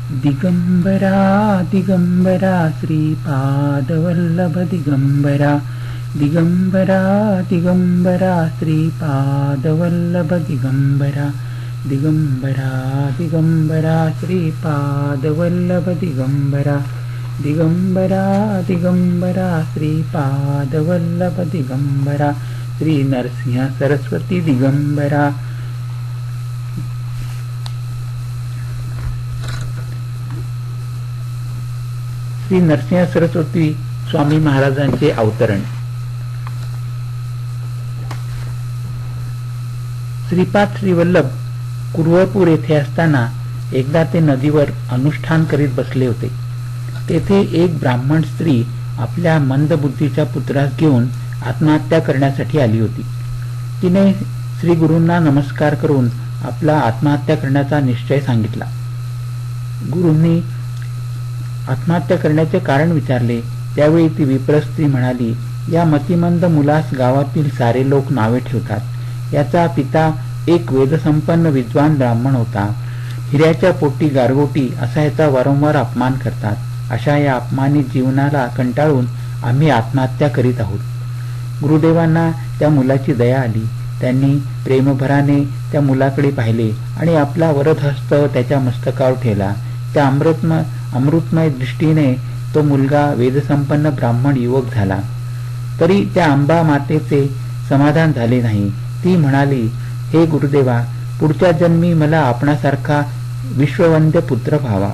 दिगंबरा दिगंबरा श्रीपादवल्लभ दिगंबरा, दिगंबरा दिगंबरा श्रीपादवल्लभ दिगंबरा, दिगंबरा दिगंबरा श्रीपादवल्लभ दिगंबरा, दिगंबरा दिगंबरा श्रीपादवल्लभ दिगंबरा, श्री नरसिंह सरस्वती दिगंबरा। श्री नरसिंह सरस्वती स्वामी महाराजांचे अवतरण। श्रीपाद श्रीवल्लभ कुरवपूर येथे असताना एकदा ते नदीवर अनुष्ठान करीत बसले होते। तेथे एक ब्राह्मण स्त्री आपल्या मंदबुद्धीच्या पुत्रास घेऊन आत्महत्या करण्यासाठी आली होती। तिने श्री गुरूंना नमस्कार करून आपला आत्महत्या करण्याचा निश्चय सांगितला। गुरूंनी आत्महत्या करण्याचे कारण विचारले, त्यावेळी ती विप्र स्त्री म्हणाली, या मतिमंद मुलास गावातील सारे लोक नावे ठेवतात। याचा पिता एक वेदसंपन्न विद्वान ब्राह्मण होता। हिऱ्याच्या पोटी गारगोटी असा याचा वारंवार अपमान करतात। अशा या अपमानित जीवनाला कंटाळून आम्ही आत्महत्या करीत आहोत। गुरुदेवांना त्या मुलाची दया आली। त्यांनी प्रेमभराने त्या मुलाकडे पाहिले आणि आपला वरद हस्त त्याच्या मस्तकावर ठेवला। त्या अमृतमय दृष्टीने तो मुलगा वेदसंपन्न ब्राह्मण युवक झाला। तरी त्या अंबा मातेचे समाधान झाले नाही। ती म्हणाली, हे गुरुदेवा, पुढच्या जन्मी मला आपणासारखा विश्ववंद्य पुत्र व्हावा।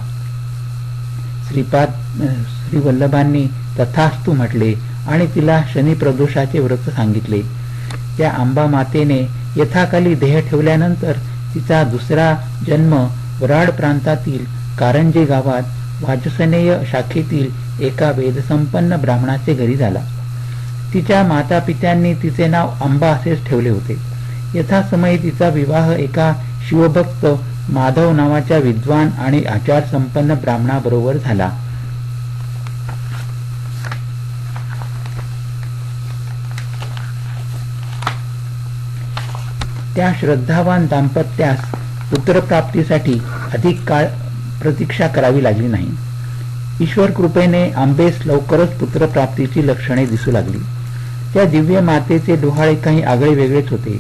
श्री वल्लभांनी तथास्तु म्हटले आणि तिला शनी प्रदोषाचे व्रत सांगितले। त्या अंबा मातेने यथाकाली देह ठेवल्यानंतर तिचा दुसरा जन्म वराड प्रांतातील कारंजे गावात वाजसनेय शाखेतील एका वेदसंपन्न ब्राह्मणाचे घरी झाला। तिच्या माता पित्यांनी तिचे नाव अंबा असेच ठेवले होते। यथासमयी तिचा विवाह एका शिवभक्त माधव नावाच्या विद्वान आणि आचार संपन्न ब्राह्मणाबरोबर झाला। त्या श्रद्धावान दाम्पत्यास पुत्रप्राप्तीसाठी अधिक काळ प्रतीक्षा करावी लागली नाही। ईश्वर कृपेने आंबेस लवकरच पुत्रप्राप्तीची लक्षणे दिसू लागली। त्या दिव्य मातेचे डोहाळे काही आगळे वेगळेच होते।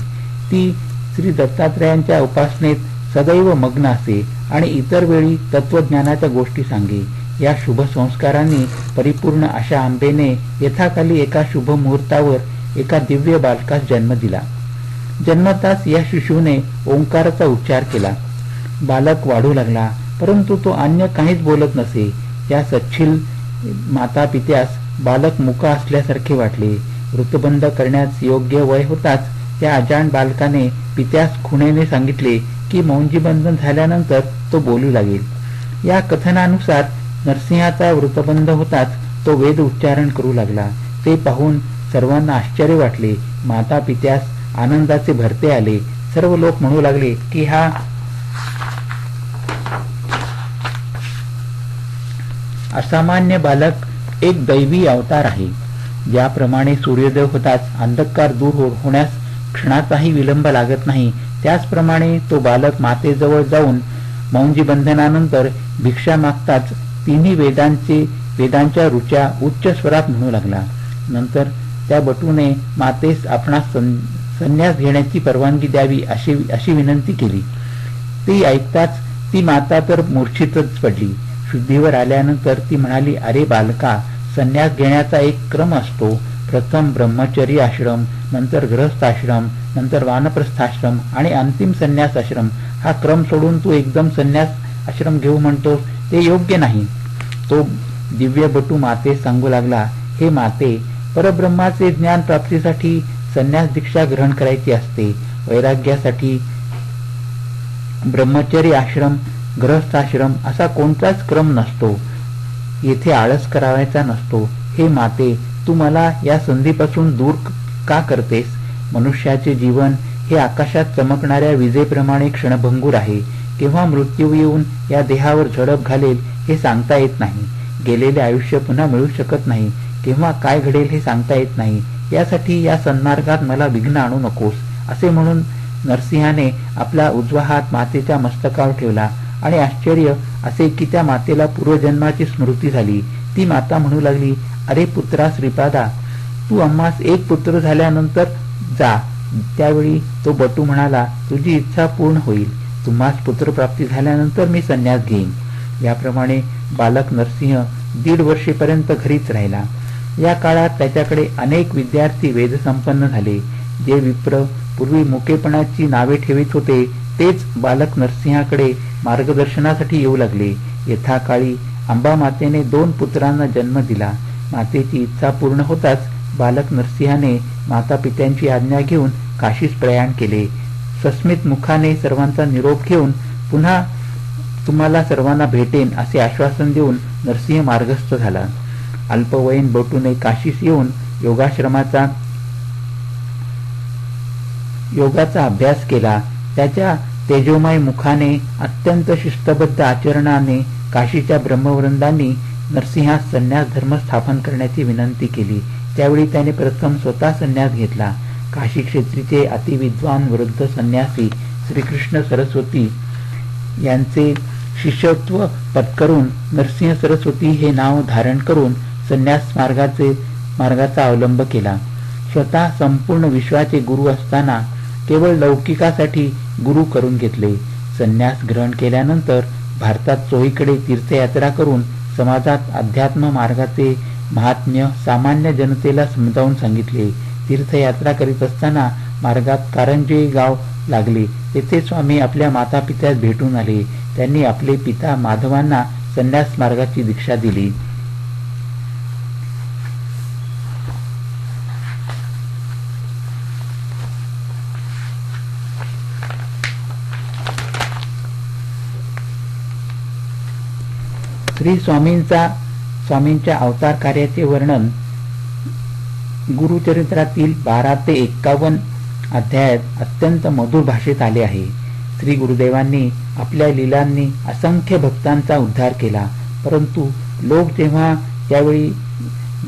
ती श्री दत्तात्रयांच्या उपासनेत सदैव मग्न असे आणि इतर वेळी तत्वज्ञानाच्या गोष्टी सांगे। या शुभ संस्कारांनी परिपूर्ण अशा आंबेने यथाकाली एका शुभ मुहूर्तावर एका दिव्य बालकास जन्म दिला। जन्मताच या शिशूने ओंकाराचा उच्चार केला। बालक वाढू लागला, परंतु तो अन्य काहीच बोलत नसे। या सच्छिल माता पित्यास बालक मुका असल्यासारखे वाटले। वृत्तबंध करण्यास योग्य वय होताच त्या अजाण बालकाने पित्यास खुणेने सांगितले की मौंजीबंधन झाल्यानंतर तो बोलू लागेल। या कथनानुसार नरसिंहाचा वृत्तबंध होताच तो वेद उच्चारण करू लागला। ते पाहून सर्वांना आश्चर्य वाटले। माता पित्यास आनंदाचे भरते आले। सर्व लोक म्हणू लागले की हा असामान्य बालक एक दैवी अवतार आहे। ज्याप्रमाणे सूर्योदय होताच अंधकार दूर होण्यास क्षणाचाही विलंब लागत नाही, त्याचप्रमाणे तो बालक मातेजवळ जाऊन मौंजी बंधनानंतर भिक्षा मागताच तिन्ही वेदांच्या रुच्या उच्च स्वरात म्हणू लागला। नंतर त्या बटूने मातेस आपणास संन्यास घेण्याची परवानगी द्यावी अशी विनंती केली। ती ऐकताच ती माता तर मूर्छितच पडली। शुद्धीवर आल्यानंतर ती म्हणाली, अरे बालका, संन्यास घेण्याचा एक क्रम असतो। प्रथम ब्रह्मचर्य आश्रम, नंतर गृहस्थ आश्रम, नंतर वानप्रस्थाश्रम आणि अंतिम संन्यास आश्रम। हा क्रम सोडून तू एकदम संन्यास आश्रम घेऊ म्हणतोस, ते योग्य नाही। तो दिव्य बटू मातेस सांगू लागला, हे माते, परब्रह्माचे ज्ञान प्राप्तीसाठी संन्यास दीक्षा ग्रहण करायची असते। वैराग्यासाठी ब्रह्मचर्य आश्रम, गृहस्थाश्रम असा कोणताच क्रम नसतो। येथे आळस करावायचा नसतो। हे माते, तू मला या संधीपासून दूर का करतेस? मनुष्याचे जीवन हे आकाशात चमकणाऱ्या विजेप्रमाणे क्षणभंगूर आहे। केव्हा मृत्यू येऊन या देहावर झडप घालेल हे सांगता येत नाही। गेलेले आयुष्य पुन्हा मिळू शकत नाही। केव्हा काय घडेल हे सांगता येत नाही। यासाठी या सन्मार्गात मला विघ्न आणू नकोस, असे म्हणून नरसिंहाने आपला उजवा हात मातेच्या मस्तकावर ठेवला आणि आश्चर्य असे की त्या मातेला पूर्वजन्माची स्मृती झाली. ती माता म्हणू लागली, अरे पुत्रा श्रीपादा, तू आम्हास एक पुत्र झाल्यानंतर जा. त्यावेळी तो बटू म्हणाला, तुझी इच्छा पूर्ण होईल. तुम्हास पुत्रप्राप्ती झाल्यानंतर मी संन्यास घेईन. याप्रमाणे बालक नरसिंह 1.5 वर्षेपर्यंत घरीच राहिला. या काळात त्याच्याकडे अनेक विद्यार्थी वेदसंपन्न झाले. जे विप्र पूर्वी मुकेपणाची नावे ठेवित होते तेच बालक नरसिंहाकडे मार्गदर्शनासाठी येऊ लागले. यथाकाळी अंबा मातेने 2 पुत्रांना जन्म दिला. मातेची इच्छा पूर्ण होताच बालक नरसिंहाने माता पित्यांची आज्ञा घेऊन काशीस प्रयाण केले. सस्मित मुखाने सर्वांचा निरोप घेऊन पुन्हा तुम्हाला सर्वांना भेटेन असे आश्वासन देऊन नरसिंह मार्गस्थ झाला. अल्पवयीन बटूने काशीस येऊन योगाचा अभ्यास केला. त्याच्या तेजोमय मुखाने अत्यंत शिस्तबद्ध आचरणाने काशीच्या ब्रह्मवृंदांनी नरसिंहास संन्यास धर्म स्थापन करण्याची विनंती केली. त्यावेळी त्याने प्रथम स्वतः संन्यास घेतला. काशी क्षेत्रीचे अतिविद्वान वृद्ध संन्यासी श्रीकृष्ण सरस्वती यांचे शिष्यत्व पत्करून नरसिंह सरस्वती हे नाव धारण करून संन्यास मार्गाचा अवलंब केला. स्वतः संपूर्ण विश्वाचे गुरु असताना केवळ लौकिकासाठी गुरु करून घेतले. संन्यास ग्रहण केल्यानंतर भारतात चोहीकडे तीर्थयात्रा करून समाजात अध्यात्म मार्गाचे महात्म्य सामान्य जनतेला समजावून सांगितले. तीर्थयात्रा करीत असताना मार्गात कारंजे गाव लागले. तेथे स्वामी आपल्या माता पित्यास भेटून आले. त्यांनी आपले पिता माधवांना संन्यास मार्गाची दीक्षा दिली. श्री स्वामींच्या अवतार कार्याचे वर्णन गुरुचरित्रातील 12 ते 51 अध्यायात अत्यंत मधुर भाषेत आले आहे. श्री गुरुदेवांनी आपल्या लीलांनी असंख्य भक्तांचा उद्धार केला. परंतु लोक जेव्हा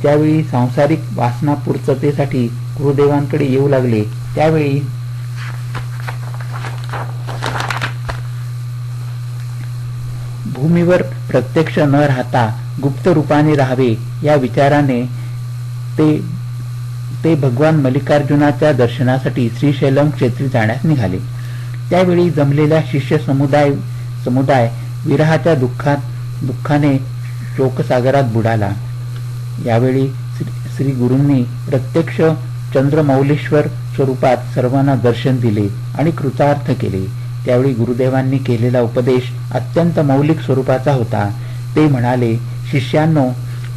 ज्यावेळी सांसारिक वासना पूर्ततेसाठी गुरुदेवांकडे येऊ लागले त्यावेळी भूमीवर प्रत्यक्ष न राहता गुप्त रूपाने राहावे या विचाराने ते भगवान मल्लिकार्जुनाच्या दर्शनासाठी श्रीशैलम क्षेत्री जाण्यास निघाले. त्यावेळी जमलेला शिष्य समुदाय विरहाच्या दुःखाने शोकसागरात बुडाला. यावेळी श्री गुरूंनी प्रत्यक्ष चंद्रमौलीश्वर स्वरूपात सर्वांना दर्शन दिले आणि कृतार्थ केले. त्यावेळी गुरुदेवांनी केलेला उपदेश अत्यंत मौलिक स्वरूपाचा होता. ते म्हणाले, शिष्यांनो,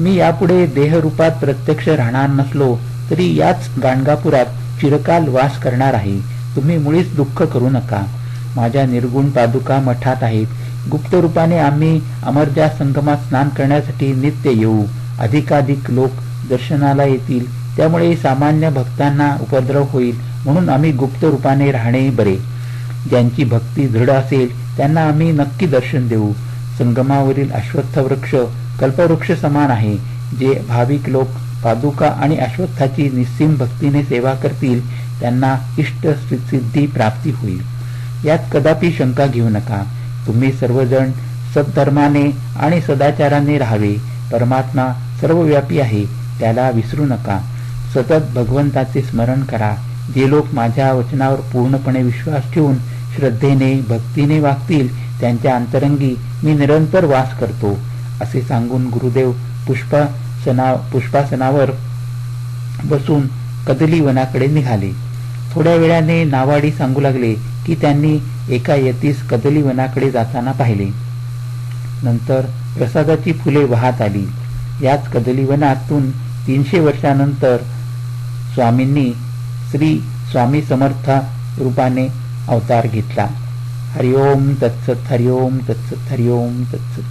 मी यापुढे देहरूपात प्रत्यक्ष राहणार नसलो तरी याच गाणगापुरात चिरकाल वास करणार आहे. तुम्ही मुळीच दुःख करू नका. माझ्या निर्गुण पादुका मठात आहेत. गुप्त रूपाने आम्ही अमरजा संगमात स्नान करण्यासाठी नित्य येऊ. अधिकाधिक लोक दर्शनाला येतील, त्यामुळे सामान्य भक्तांना उपद्रव होईल, म्हणून आम्ही गुप्त रूपाने राहणे बरे. ज्यांची भक्ती दृढ असेल त्यांना आम्ही नक्की दर्शन देऊ. संगमावरील अश्वत्थ वृक्ष कल्पवृक्ष समान आहे. जे भाविक लोक पादुका आणि अश्वत्थाची निस्सीम भक्तीने सेवा करतील त्यांना इष्ट सिद्धी प्राप्ती होईल. यात कदापि शंका घेऊ नका. तुम्ही सर्वजण सद्धर्माने आणि सदाचाराने राहावे. परमात्मा सर्वव्यापी आहे, त्याला विसरू नका. सतत भगवंताचे स्मरण करा. जे लोक माझ्या वचनावर पूर्णपणे विश्वास ठेवून श्रद्धेने भक्तीने वागतील त्यांच्या अंतरंगी मी निरंतर वास करतो, असे सांगून गुरुदेव पुष्पासनावर बसून कदली वनाकडे निघाले. थोड्या वेळाने नावाडी सांगू लागले की त्यांनी एका यतीस कदली वनाकडे जाताना पाहिले. नंतर प्रसादाची फुले वाहत आली. याच कदली वनातून 300 वर्षानंतर स्वामींनी श्री स्वामी समर्थ रूपाने अवतार घेतला. हरिओम तत्सत, हरिओम तत्सत, हरिओम तत्सत.